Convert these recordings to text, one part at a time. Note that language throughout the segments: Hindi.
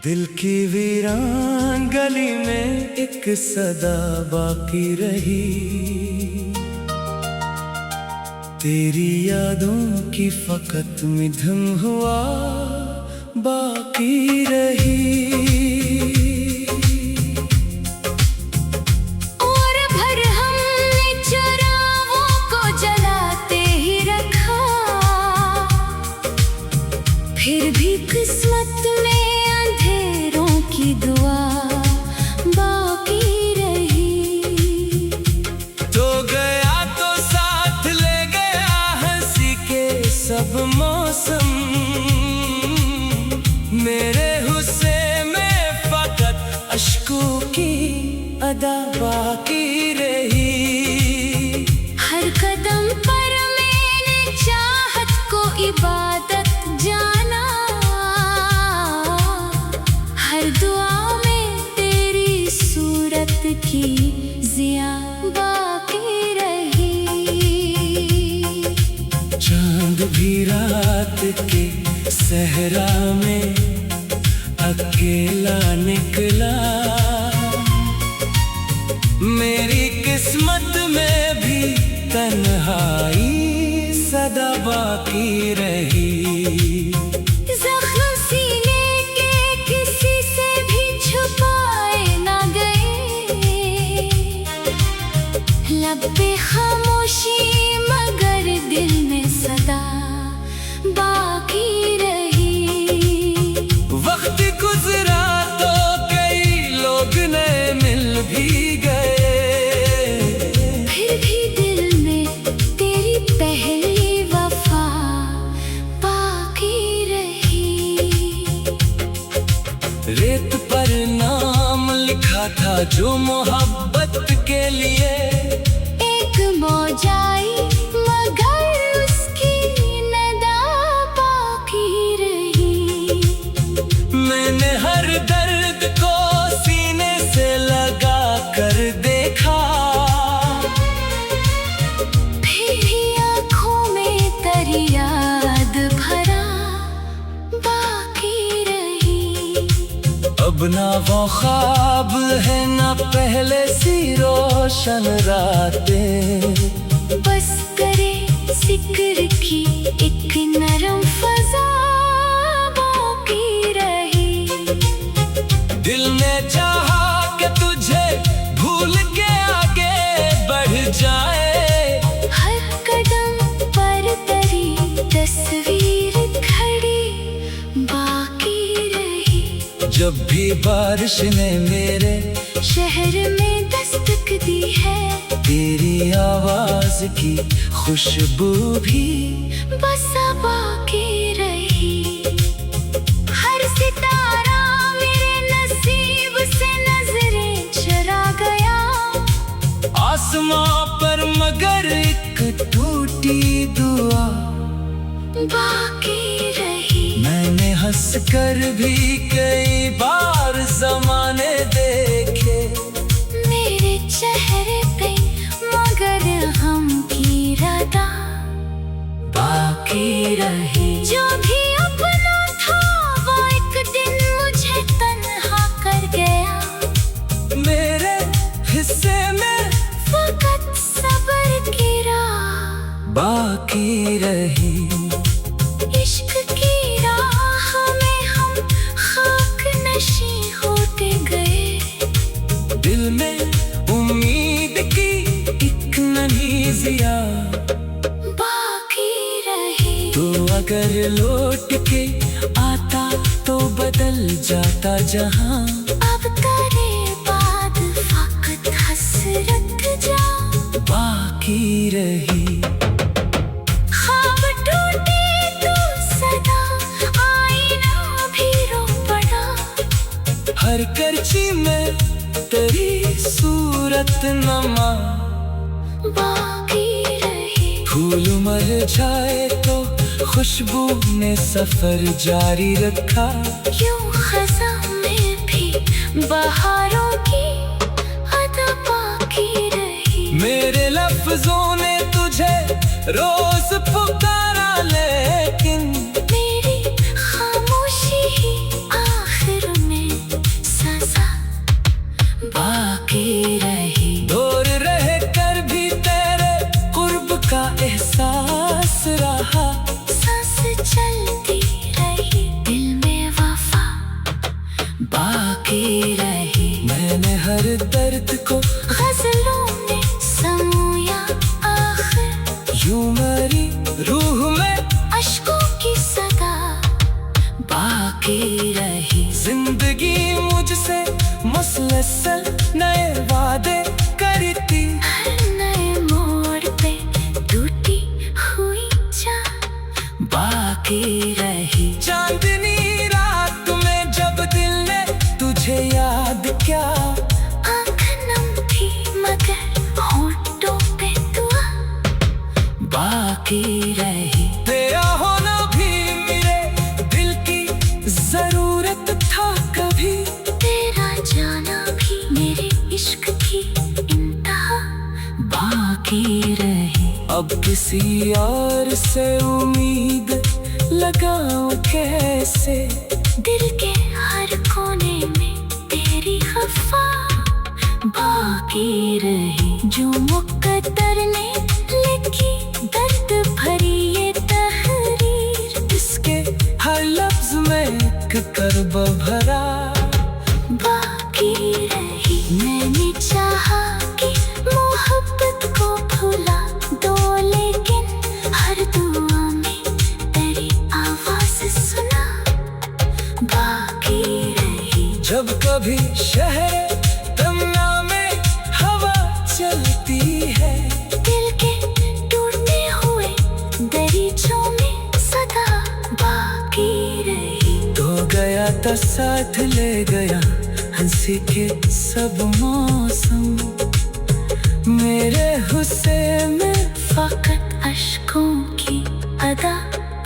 दिल की वीरान गली में एक सदा बाकी रही, तेरी यादों की फकत मिधम हुआ बाकी रही। फिर भी किस्मत में अंधेरों की दुआ बाकी रही। तो गया तो साथ ले गया हंसी के सब मौसम, मेरे हुस्से में फकत अश्कों की अदा बाकी रही। हर कदम पर मैंने चाहत को इबादत जाना, हर दुआ में तेरी सूरत की जिया बाकी रही। चांद भी रात के सहरा में अकेला निकला, मेरी किस्मत में भी तन्हाई सदा बाकी रही। ज़ख्म सीने के किसी से भी छुपाए ना गए, लब पे खामोशी मगर दिल में सदा बाकी रही। वक्त गुजरा तो कई लोग नए मिल भी गए, फिर भी दिल में तेरी पहली वफा बाकी रही। रेत पर नाम लिखा था जो मोहब्बत के लिए, एक मौज आई मगर उसकी नदा बाकी रही। मैंने हर दर्द को सीने से लगा कर देखा, फिर भी आँखों में तेरी याद भरा बाकी रही। अब ना वो ख्वाब है ना पहले सी रोशन रातें, बस करे जिक्र की एक नरम फजा बाकी रही। दिल ने चाहा कि तुझे भूल के आगे बढ़ जाए, हर कदम पर तेरी तस्वीर खड़ी बाकी रही। जब भी बारिश ने मेरे शहर में दस्तक दी है, तेरी आवाज की खुशबू भी बस बाकी रही। हर सितारा मेरे नसीब से नजरें चुरा गया, आसमां पर मगर एक टूटी दुआ बाकी रही। मैंने हंस कर भी कई बार ज़माने देखे, मेरे चेहरे पे मगर हम की रदा बाकी रही। जो भी अपना था वो एक दिन मुझे तन्हा कर गया, मेरे हिस्से में फकत सब्र की राह बाकी रही। इश्क की राह में हम खाक नशी होते गए, दिल में उम्मीद की एक नन्ही जिया बाकी रही। तो अगर लौट के आता तो बदल जाता जहां, अब तेरे बाद फकत हसरत जा बाकी रही। ख्वाब टूटे तो सदा आईना भी रो पड़ा, हर करची में तेरी सूरत नमा बाकी रही। फूल मर जाए तो खुशबू ने सफर जारी रखा, यूं खज़ां में भी बहारों की अदा बाकी रही। मेरे लफ्जों ने तुझे रोज पुकारा, लेकिन मेरी खामोशी ही आखिर में बाकी रही। तेरा होना भी मेरे दिल की जरूरत था कभी, तेरा जाना भी मेरे इश्क की इंतहा बाकी रही। अब किसी और से उम्मीद लगाऊं कैसे, दिल के हर कोने में तेरी खफा बाकी रही। जो मुकद्दर ने लिखी दर्द भरी ये तहरीर, इसके हर लफ्ज में एक कर्ब भरा बाकी रही। मैंने चाहा कि मोहब्बत को भुला दो, लेकिन हर दुआ में तेरी आवाज सुना बाकी रही। जब कभी शहर तमन्ना में हवा चलती है, दिल के टूटते हुए दरीचों में सदा बाकी रही। तो गया तो साथ ले गया हंसी के सब मौसम, मेरे हुस्न में फकत अश्कों की अदा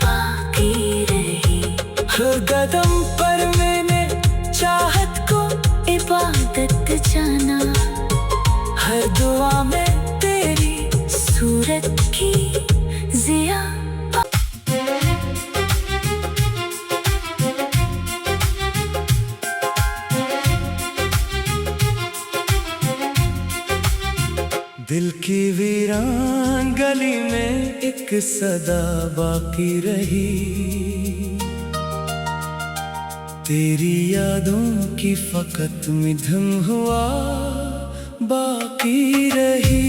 बाकी रही। हर कदम पर मैंने चाहत को इबादत जाना, हर दुआ में तेरी सूरत की जिया। दिल की वीरान गली में एक सदा बाकी रही, तेरी यादों की फकत मिधम हुआ बाकी रही।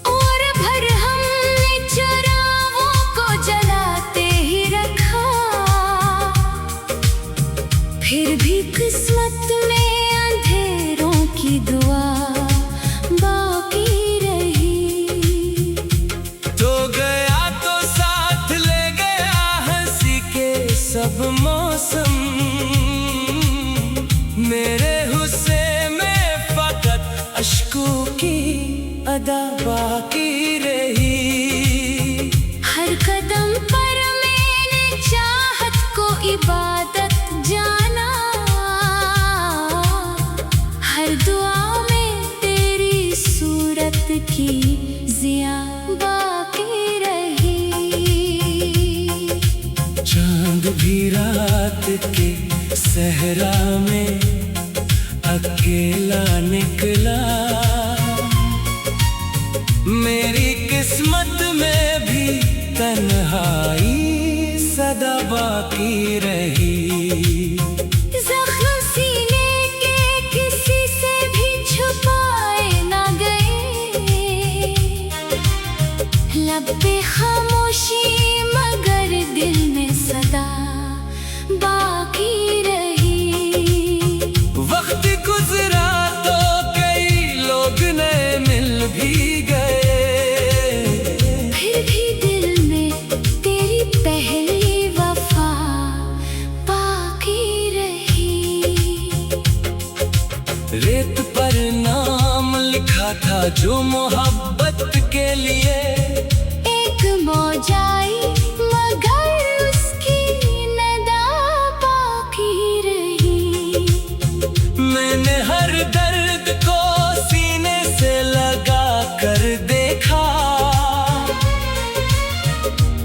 और भर हमने चरागों को जलाते ही रखा, फिर भी किस्मत में अंधेरों की दुआ बाकी रही। तो गया तो साथ ले गया हंसी के सब मौसम, मेरे हुस्न में फकत अश्कों की अदा बाकी रही। हर कदम पर मैंने चाहत को इबादत जाना, हर दुआ में तेरी सूरत की जिया बाकी रही। चांद भी रात के सहरा में अकेला निकला, मेरी किस्मत में भी तन्हाई सदा बाकी रही। ज़ख्म सीने के किसी से भी छुपाए ना गए, लब पे खामोशी मगर दिल में सदा बाकी रही। वक्त गुजरा तो कई लोग नए मिल भी गए, फिर भी दिल में तेरी पहली वफा बाकी रही। रेत पर नाम लिखा था जो मोहब्बत के लिए, एक मौज आई मगर उसकी नदा बाकी रही। मैंने हर दर्द को सीने से लगा कर देखा,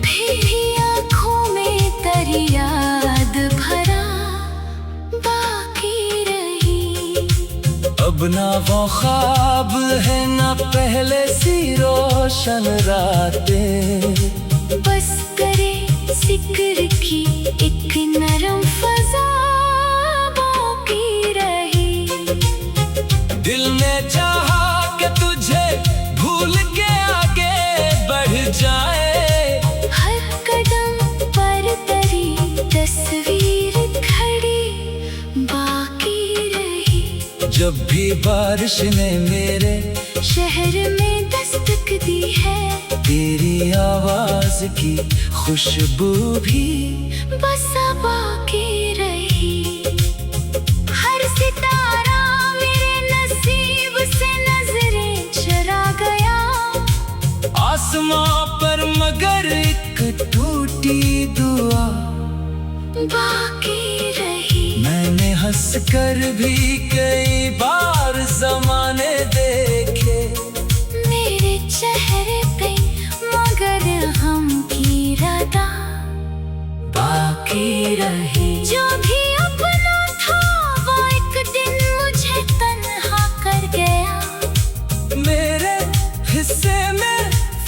फिर भी आँखों में तेरी याद भरा बाकी रही। अब ना वो ख्वाब है ना पहले सी रोशन रातें, बस करे जिक्र की एक नरम फजा बाकी रही। दिल ने चाहा कि तुझे भूल के आगे बढ़ जाए, हर कदम पर तेरी तस्वीर खड़ी बाकी रही। जब भी बारिश ने मेरे शहर में दस्तक दी है, तेरी आवाज की खुशबू भी बस बाकी रही। हर सितारा मेरे नसीब से नजरें चुरा आसमां पर मगर एक टूटी दुआ बाकी रही। मैंने हंस कर भी कई बार ज़माने देखे मेरे चेहरे पे मगर हम की रदा बाकी रही। जो भी अपना था वो एक दिन मुझे तन्हा कर गया। मेरे हिस्से में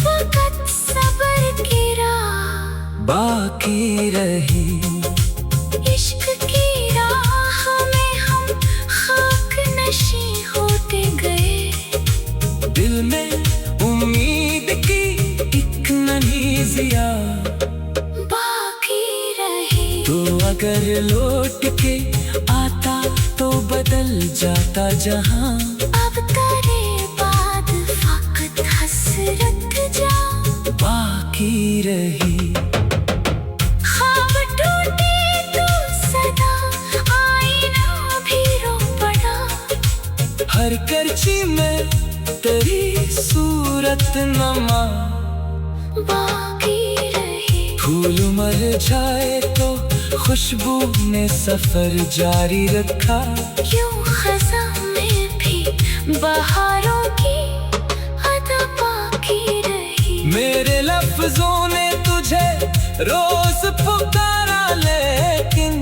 फकत सब्र की राह बाकी रही। इश्क की राह में हम खाक नशी होते गए। दिल में उम्मीद की एक नन्ही जिया बाकी रही। तो अगर लौट के आता तो बदल जाता जहां अब तेरे बाद फकत हसरत जा बाकी रही। ख्वाब टूटे तो सदा आईना भी रो पड़ा। हर करची में तेरी सूरत नमा बाकी रही। फूल मर जाए तो खुशबू ने सफर जारी रखा। यूं खज़ां में भी बहारों की अदा बाकी रही। मेरे लफ्जों ने तुझे रोज पुकारा लेकिन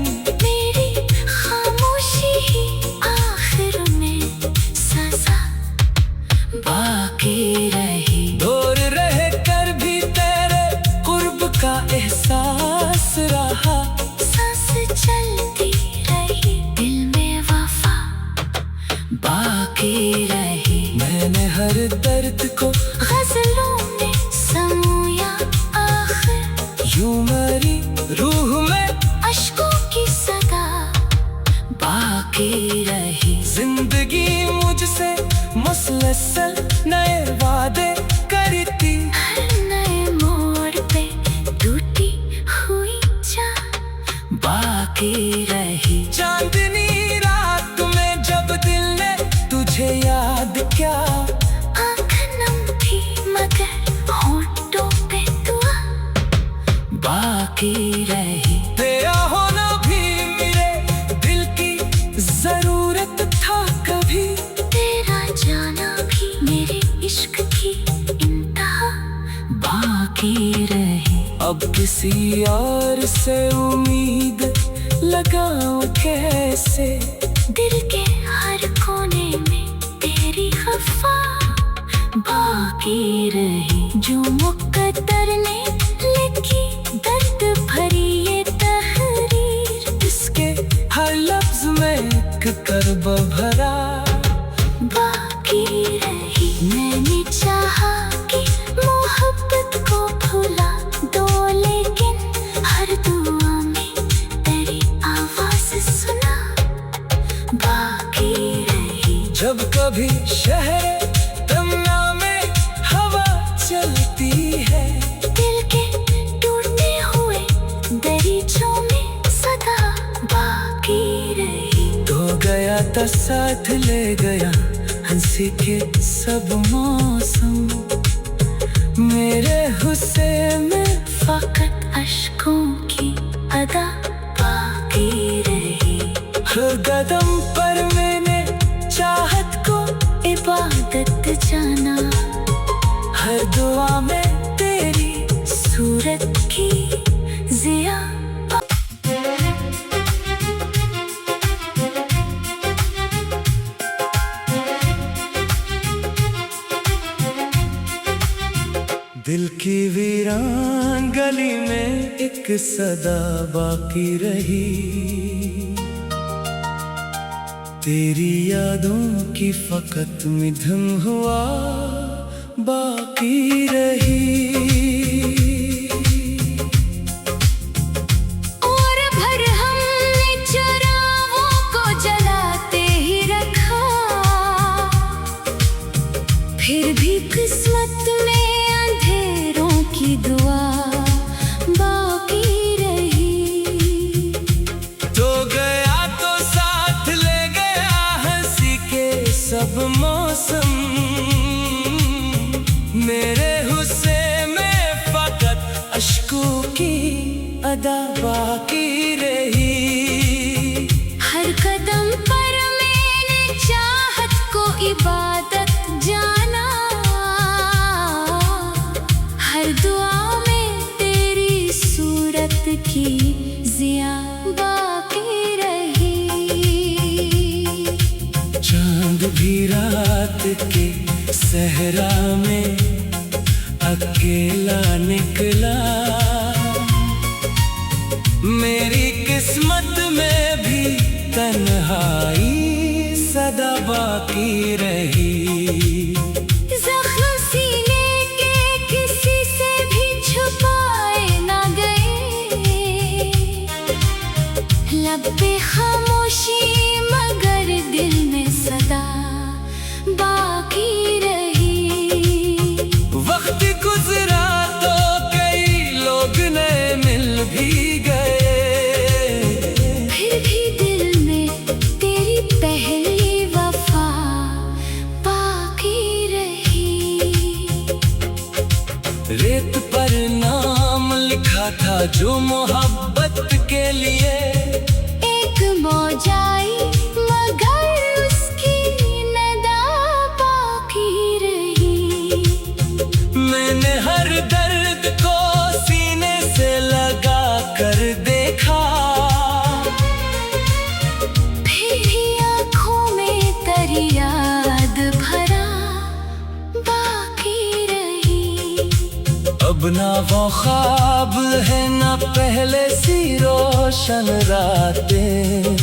मेरी खामोशी ही आखिर में सजा बाकी रही। दूर रह कर भी तेरे कुर्ब का एहसास रहा। सांस चलती रही दिल में वफा बाकी रही। मैंने हर दर्द को गज़लों में समूया आखिर यूं मरी रूह में अश्कों की सदा बाकी रही। जिंदगी मुझसे मुसलसल नए वादे करती। हर नए मोड़ पे टूटी हुई चाह बाकी रही। चांदनी रात में जब दिल ने तुझे याद क्या आँख नम थी मगर होठों पे दुआ बाकी रही। तेरा होना भी मेरे दिल की जरूरत था कभी। तेरा जाना भी मेरे इश्क की इंतहा बाकी रही। अब किसी और से उम्मीद लगाऊं कैसे। दिल के हर कोने में तेरी खफा बाकी रही। जो मुकद्दर ने लिखी दर्द भरी ये तहरीर इसके हर लफ्ज में एक कर्ब भरा बाकी रही। मैंने चाहा कि मोहब्बत को भुला दो लेकिन हर दुआ में तेरी आवाज सुना बाकी रही। जब कभी शहर तमन्ना में हवा चलती है दिल के टूटे हुए दरीचों में सदा बाकी रही। तो गया था साथ ले गया हंसी के सब मौसम। मेरे हुस्से में फकत अश्कों की अदा बाकी रही। हर कदम पर मैंने चाहत को इबादत जाना हर दुआ में तेरी सूरत की जिया दिल की वीरान गली में एक सदा बाकी रही। तेरी यादों की फकत मिधम हुआ बाकी रही। और भर हमने चरागों को जलाते ही रखा। फिर भी किस्मत में अंधेरों की दुआ बाकी रही। तो गया तो साथ ले गया हंसी के सब मौसम। मेरे हुस्से रात के सहरा में अकेला निकला। मेरी किस्मत में भी तन्हाई सदा बाकी रही। जख्म सीने के किसी से भी छुपाए ना गए, लब पे खामोशी मगर दिल में सदा बाकी रही। वक्त गुजरा तो कई लोग नए मिल भी गए, फिर भी दिल में तेरी पहली वफा बाकी रही। रेत पर नाम लिखा था जो मोहब्बत के लिए, एक मौज आई मगर उसकी नदा बाकी रही। मैंने हर दर्द को सीने से लगा कर देखा, फिर ही आँखों में तेरी याद भरा बाकी रही। अब ना वो ख्वाब है ना पहले सी रोशन रातें,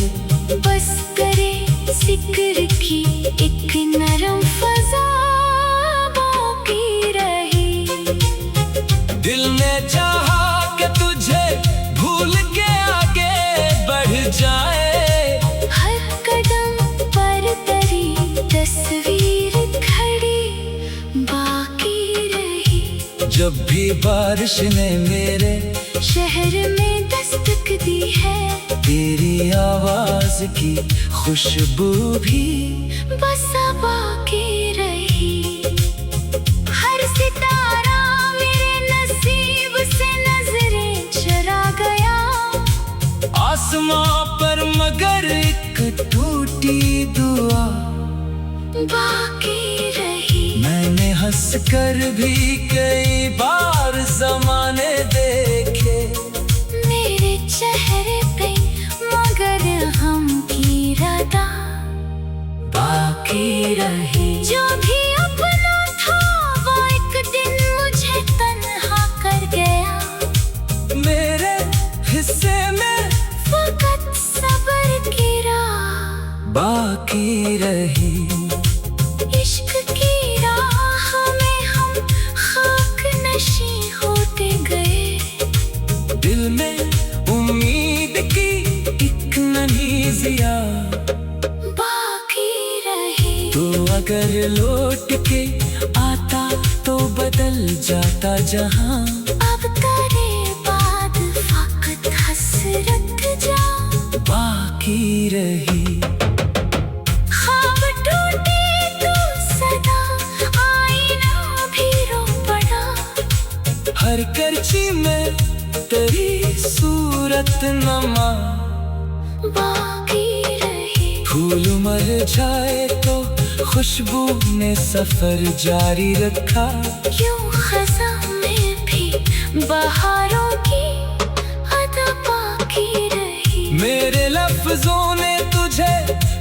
बस करे जिक्र की एक नरम फजा बाकी रही। दिल ने चाहा कि तुझे भूल के आगे बढ़ जाए, हर कदम पर तेरी तस्वीर खड़ी बाकी रही। जब भी बारिश ने मेरे शहर में दस्तक दी है, तेरी आवाज की खुशबू भी बस बाकी रही। हर सितारा मेरे नसीब से नजरें चुरा गया, आसमां पर मगर एक टूटी दुआ बाकी रही। मैंने हंस कर भी कई बार जमाने देखे, मेरे चेहरे पे मगर हम की रदा बाकी रही। जो भी अपना था वो एक दिन मुझे तन्हा कर गया। मेरे हिस्से में फकत सब्र की राह बाकी रही। इश्क की राह में हम खाक नशी होते गए, दिल में उम्मीद की एक नन्ही जिया बाकी रही। तो अगर लौट के आता तो बदल जाता जहां, अब तेरे बाद फकत हसरत जा बाकी रही। ख्वाब टूटे तो सदा आईना भी रो पड़ा, हर करची में तेरी सूरत नमा बाकी रही। फूल मर जाए तो खुशबू ने सफर जारी रखा, यूं खज़ा में भी बहारों की अदा बाकी रही। मेरे लफ्जों ने तुझे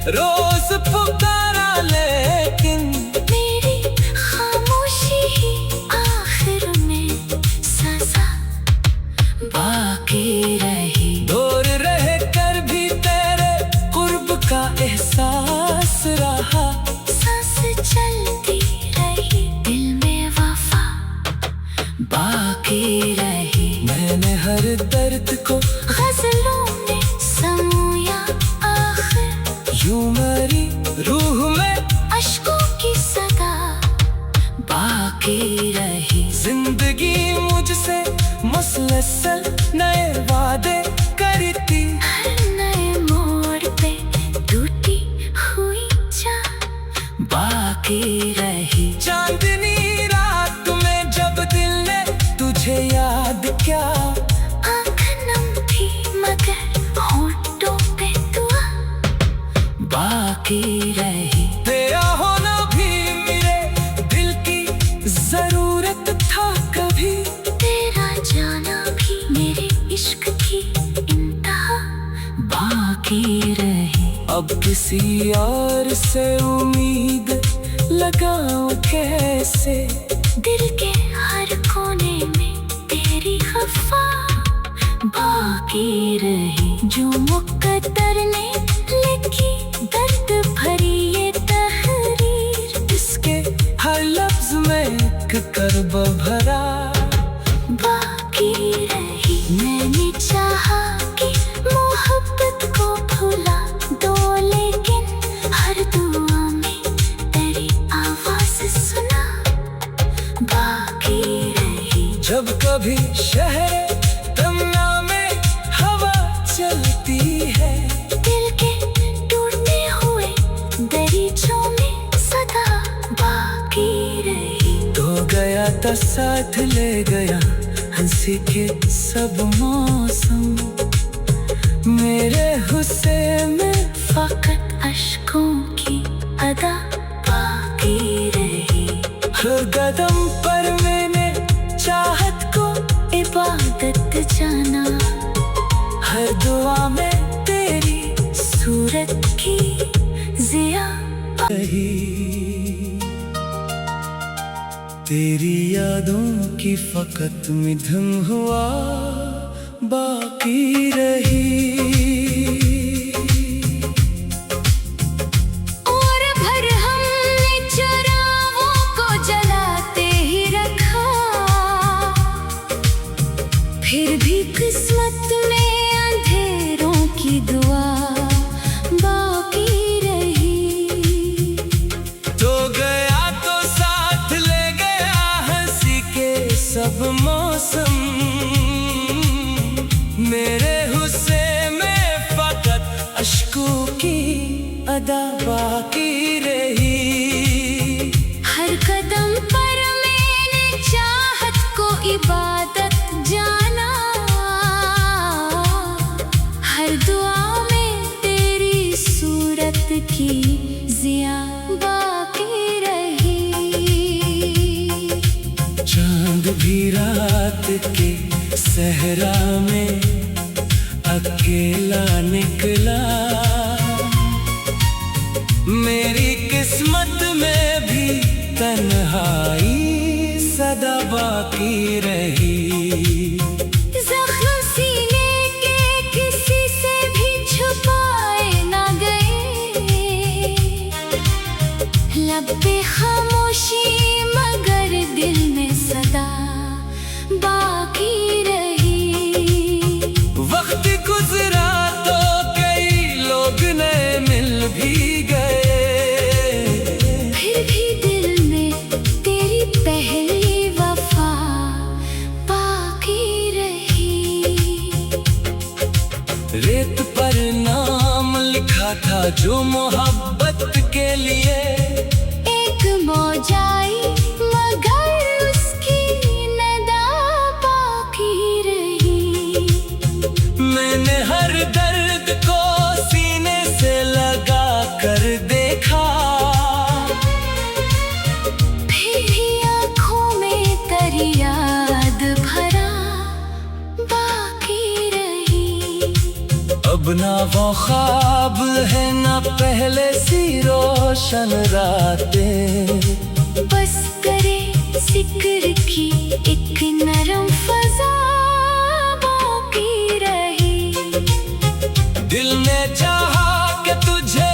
रोज पुकारा लेकिन मेरी खामोशी ही आखिर में सजा बाकी रही। दूर रह कर भी तेरे कुर्ब का एहसास रहा, सांस चलती रही दिल में वफा बाकी रही। मैंने हर दर्द को गजलों में समूया आखिर, यूं मरी रूह में अश्कों की सदा बाकी रही। जिंदगी मुझसे मुसलसल नए वादे करती, हर नए मोड़ पे टूटी हुई चाह बाकी रही। चांदनी रात में जब दिल ने तुझे याद क्या, आँख नम थी मगर होठों पे दुआ बाकी रही। तेरा होना भी मेरे दिल की जरूरत था कभी, तेरा जाना भी मेरे इश्क की इंतहा बाकी रही। अब किसी और से उम्मीद लगाऊं कैसे। दिल के हर कोने में तेरी खफा बाकी रही, जो मुकद्दर ने लिखी दर्द भरी ये तहरीर। इसके हर लफ्ज में एक कर्ब भरा बाकी रही। मैंने चाहा कि मोहब्बत को भुला दो, लेकिन हर दुआ में तेरी आवाज सुना बाकी रही। जब कभी शहर तमन्ना में हवा चलती है, दिल के टूटते हुए दरीचों में सदा बाकी रही। तो गया था साथ ले गया हंसी के सब मौसम, मेरे गुस्से में फकत अश्कों की अदा बाकी रही। हर कदम पर मैंने चाहत को इबादत जाना, हर दुआ में तेरी सूरत की जिया रही। तेरी यादों की फकत मिधम हुआ बाकी रही। और भर हमने चरागों को जलाते ही रखा, फिर भी किस्मत में अंधेरों की दुआ बाकी रही। तो गया तो साथ ले गया हंसी के सब मौसम, मेरे हुस्से में फकत अश्कों की अदा बाकी रही। हर कदम पर मैंने चाहत को इबादत जाना, हर दुआ में तेरी सूरत की जिया बाकी रही। चांद भी रात के सहरा में अकेला निकला, मेरी किस्मत में भी तन्हाई सदा बाकी रही। ज़ख्म सीने के किसी से भी छुपाए ना गए, लब पे खामोशी मगर दिल में सदा बाकी रही। वक्त गुजरा तो कई लोग नए मिल भी गए, फिर भी दिल में तेरी पहली वफा बाकी रही। रेत पर नाम लिखा था जो मोहब्बत के लिए, एक मौज आई मगर उसकी नदा बाकी रही। मैंने हर दर्द को सीने से लगा कर देखा, फिर भी आँखों में तेरी याद भरा बाकी रही। अब ना वो ख्वाब है ना पहले सी रोशन रातें, बस करे जिक्र की एक नरम फजा बाकी रही। दिल ने चाहा कि तुझे